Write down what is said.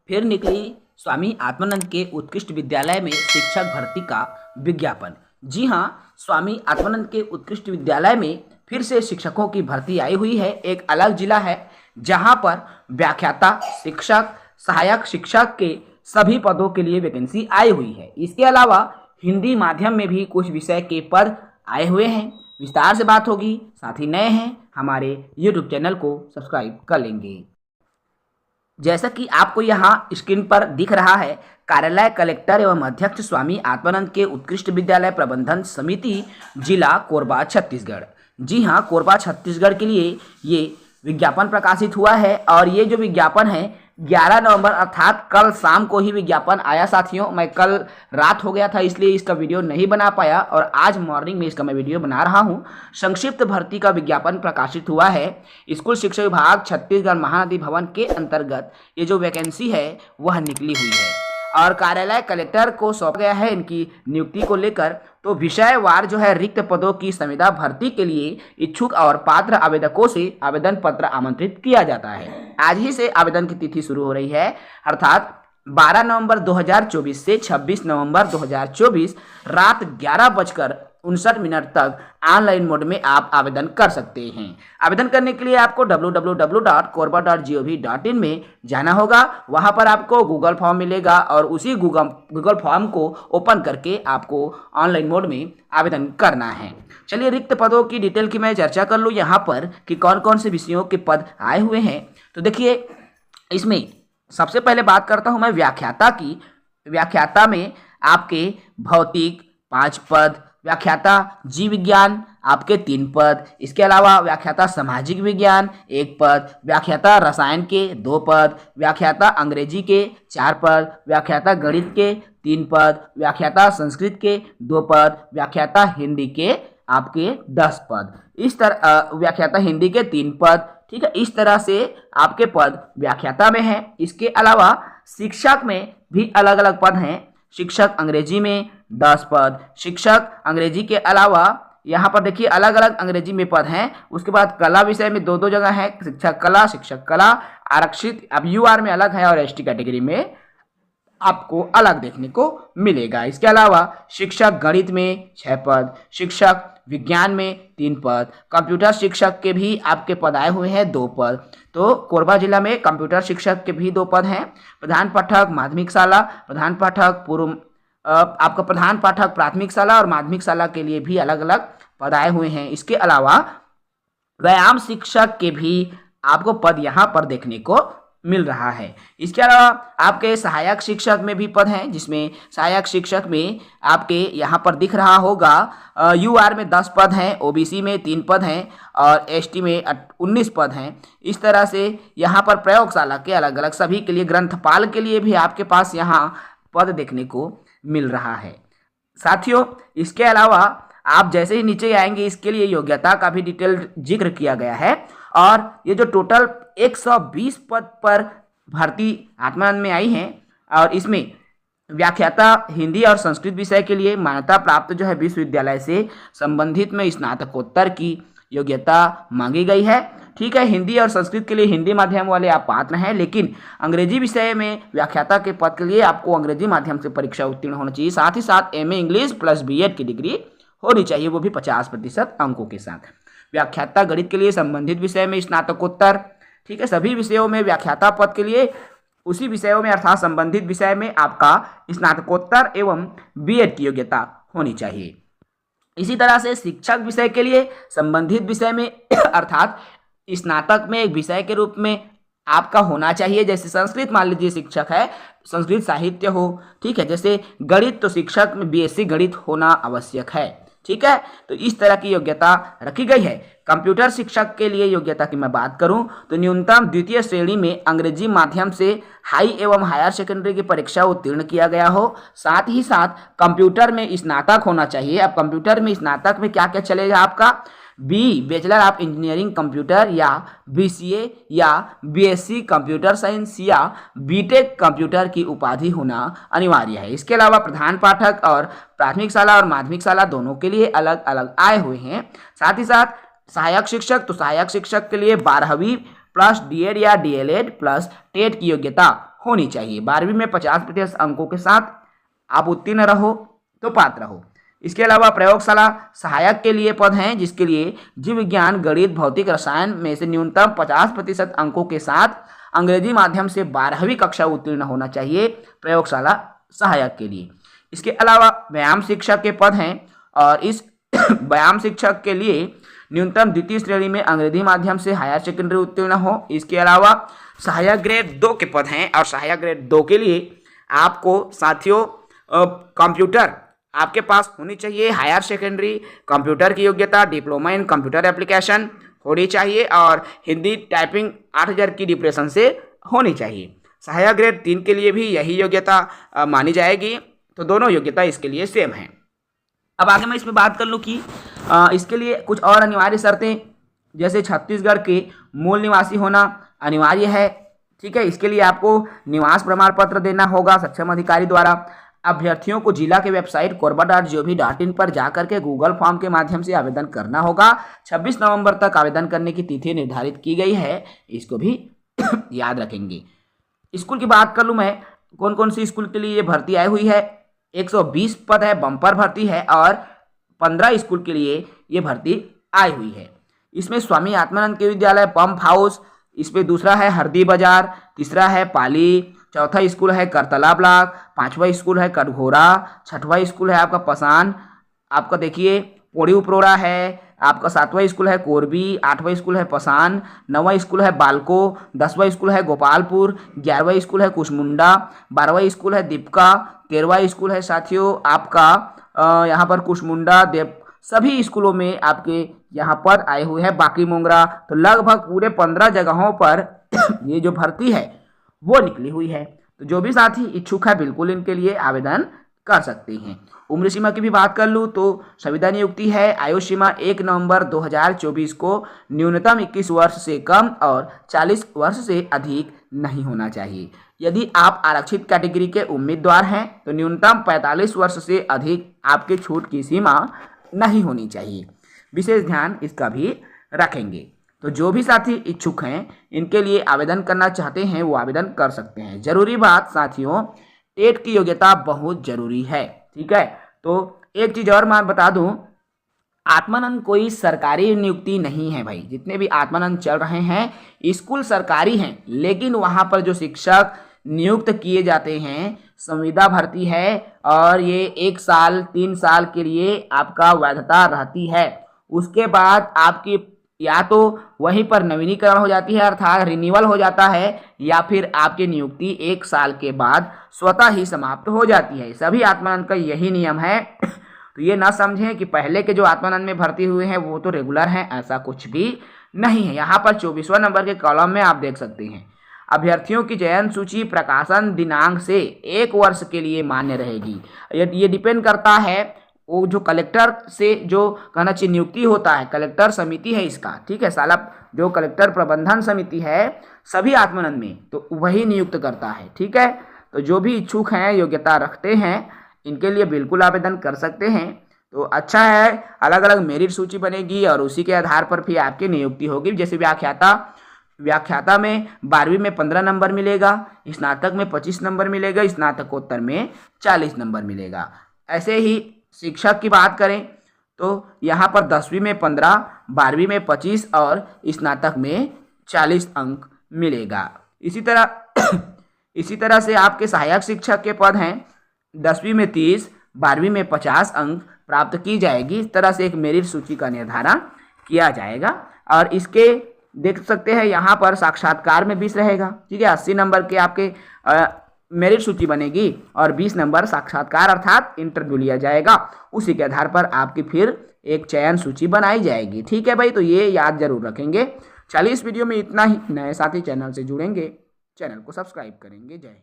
फिर निकली स्वामी आत्मानंद के उत्कृष्ट विद्यालय में शिक्षक भर्ती का विज्ञापन। जी हाँ, स्वामी आत्मानंद के उत्कृष्ट विद्यालय में फिर से शिक्षकों की भर्ती आई हुई है। एक अलग जिला है जहां पर व्याख्याता, शिक्षक, सहायक शिक्षक के सभी पदों के लिए वैकेंसी आई हुई है। इसके अलावा हिंदी माध्यम में भी कुछ विषय के पद आए हुए हैं। विस्तार से बात होगी। साथ ही नए हैं हमारे YouTube चैनल को सब्सक्राइब कर लेंगे। जैसा कि आपको यहाँ स्क्रीन पर दिख रहा है, कार्यालय कलेक्टर एवं अध्यक्ष स्वामी आत्मानंद के उत्कृष्ट विद्यालय प्रबंधन समिति, जिला कोरबा, छत्तीसगढ़। जी हाँ, कोरबा छत्तीसगढ़ के लिए ये विज्ञापन प्रकाशित हुआ है और ये जो विज्ञापन है 11 नवंबर अर्थात कल शाम को ही विज्ञापन आया साथियों। मैं कल रात हो गया था इसलिए इसका वीडियो नहीं बना पाया और आज मॉर्निंग में इसका मैं वीडियो बना रहा हूँ। संक्षिप्त भर्ती का विज्ञापन प्रकाशित हुआ है। स्कूल शिक्षा विभाग छत्तीसगढ़ महानदी भवन के अंतर्गत ये जो वैकेंसी है वह निकली हुई है और कार्यालय कलेक्टर को सौंपा गया है इनकी नियुक्ति को लेकर। तो विषयवार जो है रिक्त पदों की संविदा भर्ती के लिए इच्छुक और पात्र आवेदकों से आवेदन पत्र आमंत्रित किया जाता है। आज ही से आवेदन की तिथि शुरू हो रही है अर्थात 12 नवंबर 2024 से 26 नवंबर 2024 रात 11:59 तक ऑनलाइन मोड में आप आवेदन कर सकते हैं। आवेदन करने के लिए आपको www.korba.gov.in में जाना होगा। वहां पर आपको गूगल फॉर्म मिलेगा और उसी गूगल फॉर्म को ओपन करके आपको ऑनलाइन मोड में आवेदन करना है। चलिए रिक्त पदों की डिटेल की मैं चर्चा कर लूँ यहाँ पर कि कौन कौन से विषयों के पद आए हुए हैं। तो देखिए, इसमें सबसे पहले बात करता हूं मैं व्याख्याता की। व्याख्याता में आपके भौतिक 5 पद, व्याख्याता जीव विज्ञान आपके 3 पद, इसके अलावा व्याख्याता सामाजिक विज्ञान 1 पद, व्याख्याता रसायन के 2 पद, व्याख्याता अंग्रेजी के 4 पद, व्याख्याता गणित के 3 पद, व्याख्याता संस्कृत के 2 पद, व्याख्याता हिंदी के आपके 10 पद, इस तरह व्याख्याता हिंदी के 3 पद। ठीक है, इस तरह से आपके पद व्याख्याता में हैं। इसके अलावा शिक्षक में भी अलग अलग पद हैं। शिक्षक अंग्रेजी में 10 पद, शिक्षक अंग्रेजी के अलावा यहाँ पर देखिए अलग अलग अंग्रेजी में पद हैं। उसके बाद कला विषय में 2 जगह है, शिक्षक कला आरक्षित अब UR में अलग है और ST कैटेगरी में आपको अलग देखने को मिलेगा। इसके अलावा शिक्षक गणित में 6 पद, शिक्षक विज्ञान में 3 पद, कंप्यूटर शिक्षक के भी आपके पद आए हुए हैं 2 पद। तो कोरबा जिला में कंप्यूटर शिक्षक के भी 2 पद हैं। प्रधान पाठक माध्यमिक शाला, प्रधान पाठक आपका प्रधान पाठक प्राथमिक शाला और माध्यमिक शाला के लिए भी अलग अलग पद आए हुए हैं। इसके अलावा व्यायाम शिक्षक के भी आपको पद यहाँ पर देखने को मिल रहा है। इसके अलावा आपके सहायक शिक्षक में भी पद हैं, जिसमें सहायक शिक्षक में आपके यहाँ पर दिख रहा होगा UR में 10 पद हैं, OBC में 3 पद हैं और ST में 19 पद हैं। इस तरह से यहाँ पर प्रयोगशाला के अलग अलग सभी के लिए, ग्रंथपाल के लिए भी आपके पास यहाँ पद देखने को मिल रहा है। साथियों, इसके अलावा आप जैसे ही नीचे आएंगे इसके लिए योग्यता का भी डिटेल जिक्र किया गया है और ये जो टोटल 120 पद पर भर्ती आत्मानंद में आई हैं और इसमें व्याख्याता हिंदी और संस्कृत विषय के लिए मान्यता प्राप्त जो है विश्वविद्यालय से संबंधित में स्नातकोत्तर की योग्यता मांगी गई है। ठीक है, हिंदी और संस्कृत के लिए हिंदी माध्यम वाले आप पात्र हैं, लेकिन अंग्रेजी विषय में व्याख्याता के पद के लिए आपको अंग्रेजी माध्यम से परीक्षा उत्तीर्ण होना चाहिए। साथ ही साथ MA इंग्लिश प्लस BEd की डिग्री होनी चाहिए, वो भी 50% अंकों के साथ। व्याख्याता गणित के लिए संबंधित विषय में स्नातकोत्तर। ठीक है, सभी विषयों में व्याख्याता पद के लिए उसी विषयों में अर्थात संबंधित विषय में आपका स्नातकोत्तर एवं BEd की योग्यता होनी चाहिए। इसी तरह से शिक्षक विषय के लिए संबंधित विषय में अर्थात स्नातक में एक विषय के रूप में आपका होना चाहिए। जैसे संस्कृत मान लीजिए शिक्षक है, संस्कृत साहित्य हो। ठीक है, जैसे गणित तो शिक्षक में BSc गणित होना आवश्यक है। ठीक है, तो इस तरह की योग्यता रखी गई है। कंप्यूटर शिक्षक के लिए योग्यता की मैं बात करूं तो न्यूनतम द्वितीय श्रेणी में अंग्रेजी माध्यम से हाई एवं हायर सेकेंडरी की परीक्षा उत्तीर्ण किया गया हो। साथ ही साथ कंप्यूटर में स्नातक होना चाहिए। अब कंप्यूटर में स्नातक में क्या क्या चलेगा आपका, बैचलर ऑफ इंजीनियरिंग कंप्यूटर या BCA या BSc कंप्यूटर साइंस या BTech कंप्यूटर की उपाधि होना अनिवार्य है। इसके अलावा प्रधान पाठक और प्राथमिक शाला और माध्यमिक शाला दोनों के लिए अलग अलग आए हुए हैं। साथ ही साथ सहायक शिक्षक के लिए 12वीं प्लस DEd या DLEd प्लस टेट की योग्यता होनी चाहिए। 12वीं में 50% अंकों के साथ आप उत्तीर्ण रहो तो पात्र हो। इसके अलावा प्रयोगशाला सहायक के लिए पद हैं, जिसके लिए जीव विज्ञान, गणित, भौतिक, रसायन में से न्यूनतम 50% अंकों के साथ अंग्रेजी माध्यम से 12वीं कक्षा उत्तीर्ण होना चाहिए प्रयोगशाला सहायक के लिए। इसके अलावा व्यायाम शिक्षक के पद हैं और इस व्यायाम शिक्षक के लिए न्यूनतम द्वितीय श्रेणी में अंग्रेजी माध्यम से हायर सेकेंडरी उत्तीर्ण हो। इसके अलावा सहायक ग्रेड 2 के पद हैं और सहायक ग्रेड 2 के लिए आपको साथियों कंप्यूटर आपके पास होनी चाहिए। हायर सेकेंडरी कंप्यूटर की योग्यता डिप्लोमा इन कंप्यूटर एप्लीकेशन होनी चाहिए और हिंदी टाइपिंग 8000 की डिप्रेशन से होनी चाहिए। सहायक ग्रेड 3 के लिए भी यही योग्यता मानी जाएगी। तो दोनों योग्यता इसके लिए सेम है। अब आगे मैं इसमें बात कर लूँ कि इसके लिए कुछ और अनिवार्य शर्तें, जैसे छत्तीसगढ़ के मूल निवासी होना अनिवार्य है। ठीक है, इसके लिए आपको निवास प्रमाण पत्र देना होगा सक्षम अधिकारी द्वारा। अभ्यर्थियों को जिला के वेबसाइट korba.gov.in पर जाकर के गूगल फॉर्म के माध्यम से आवेदन करना होगा। 26 नवंबर तक आवेदन करने की तिथि निर्धारित की गई है, इसको भी याद रखेंगे। स्कूल की बात कर लूँ मैं, कौन कौन सी स्कूल के लिए ये भर्ती आई हुई है। 120 पद है, बम्पर भर्ती है और 15 स्कूल के लिए ये भर्ती आई हुई है। इसमें स्वामी आत्मानंद के विद्यालय पंप हाउस, इसमें दूसरा है हरदी बाजार, तीसरा है पाली, चौथा स्कूल है करतला ब्लॉक, 5वां स्कूल है कटघोरा, 6वां स्कूल है आपका पसान, आपका देखिए पोड़ी उपरोड़ा है, आपका 7वां स्कूल है कोरबी, 8वां स्कूल है पसान, 9वां स्कूल है बालको, 10वां स्कूल है गोपालपुर, 11वां स्कूल है कुशमुंडा, 12वां स्कूल है दीपका, 13वां स्कूल है साथियों आपका यहाँ पर कुशमुंडा देव। सभी स्कूलों में आपके यहाँ पर आए हुए हैं बाकी मोंगरा। तो लगभग पूरे 15 जगहों पर ये जो भर्ती है वो निकली हुई है। तो जो भी साथी इच्छुक है बिल्कुल इनके लिए आवेदन कर सकते हैं। उम्र सीमा की भी बात कर लूँ तो संविदा नियुक्ति है। आयु सीमा 1 नवंबर 2024 को न्यूनतम 21 वर्ष से कम और 40 वर्ष से अधिक नहीं होना चाहिए। यदि आप आरक्षित कैटेगरी के उम्मीदवार हैं तो न्यूनतम 45 वर्ष से अधिक आपके छूट की सीमा नहीं होनी चाहिए। विशेष ध्यान इसका भी रखेंगे। तो जो भी साथी इच्छुक हैं इनके लिए आवेदन करना चाहते हैं वो आवेदन कर सकते हैं। जरूरी बात साथियों, टेट की योग्यता बहुत जरूरी है। ठीक है, तो एक चीज और मैं बता दूं, आत्मानंद कोई सरकारी नियुक्ति नहीं है भाई। जितने भी आत्मानंद चल रहे हैं स्कूल सरकारी हैं, लेकिन वहां पर जो शिक्षक नियुक्त किए जाते हैं संविदा भर्ती है और ये 1 साल 3 साल के लिए आपका वैधता रहती है। उसके बाद आपकी या तो वहीं पर नवीनीकरण हो जाती है अर्थात रिन्यूअल हो जाता है, या फिर आपकी नियुक्ति 1 साल के बाद स्वतः ही समाप्त हो जाती है। सभी आत्मानंद का यही नियम है। तो ये ना समझें कि पहले के जो आत्मानंद में भर्ती हुए हैं वो तो रेगुलर हैं, ऐसा कुछ भी नहीं है। यहाँ पर 24वां नंबर के कॉलम में आप देख सकते हैं, अभ्यर्थियों की चयन सूची प्रकाशन दिनांक से 1 वर्ष के लिए मान्य रहेगी। ये डिपेंड करता है वो जो कलेक्टर से जो कहना चाहिए नियुक्ति होता है, कलेक्टर समिति है इसका। ठीक है, साला जो कलेक्टर प्रबंधन समिति है सभी आत्मानंद में, तो वही नियुक्त करता है। ठीक है, तो जो भी इच्छुक हैं योग्यता रखते हैं इनके लिए बिल्कुल आवेदन कर सकते हैं। तो अच्छा है, अलग अलग मेरिट सूची बनेगी और उसी के आधार पर फिर आपकी नियुक्ति होगी। जैसे व्याख्याता में 12वीं में 15 नंबर मिलेगा, स्नातक में 25 नंबर मिलेगा, स्नातकोत्तर में 40 नंबर मिलेगा। ऐसे ही शिक्षक की बात करें तो यहाँ पर 10वीं में 15, 12वीं में 25 और स्नातक में 40 अंक मिलेगा। इसी तरह से आपके सहायक शिक्षक के पद हैं, 10वीं में 30, 12वीं में 50 अंक प्राप्त की जाएगी। इस तरह से एक मेरिट सूची का निर्धारण किया जाएगा और इसके देख सकते हैं यहाँ पर साक्षात्कार में 20 रहेगा। ठीक है, 80 नंबर के आपके मेरिट सूची बनेगी और 20 नंबर साक्षात्कार अर्थात इंटरव्यू लिया जाएगा। उसी के आधार पर आपकी फिर एक चयन सूची बनाई जाएगी। ठीक है भाई, तो ये याद जरूर रखेंगे। चलिए इस वीडियो में इतना ही। नए साथी चैनल से जुड़ेंगे, चैनल को सब्सक्राइब करेंगे। जय हिंद।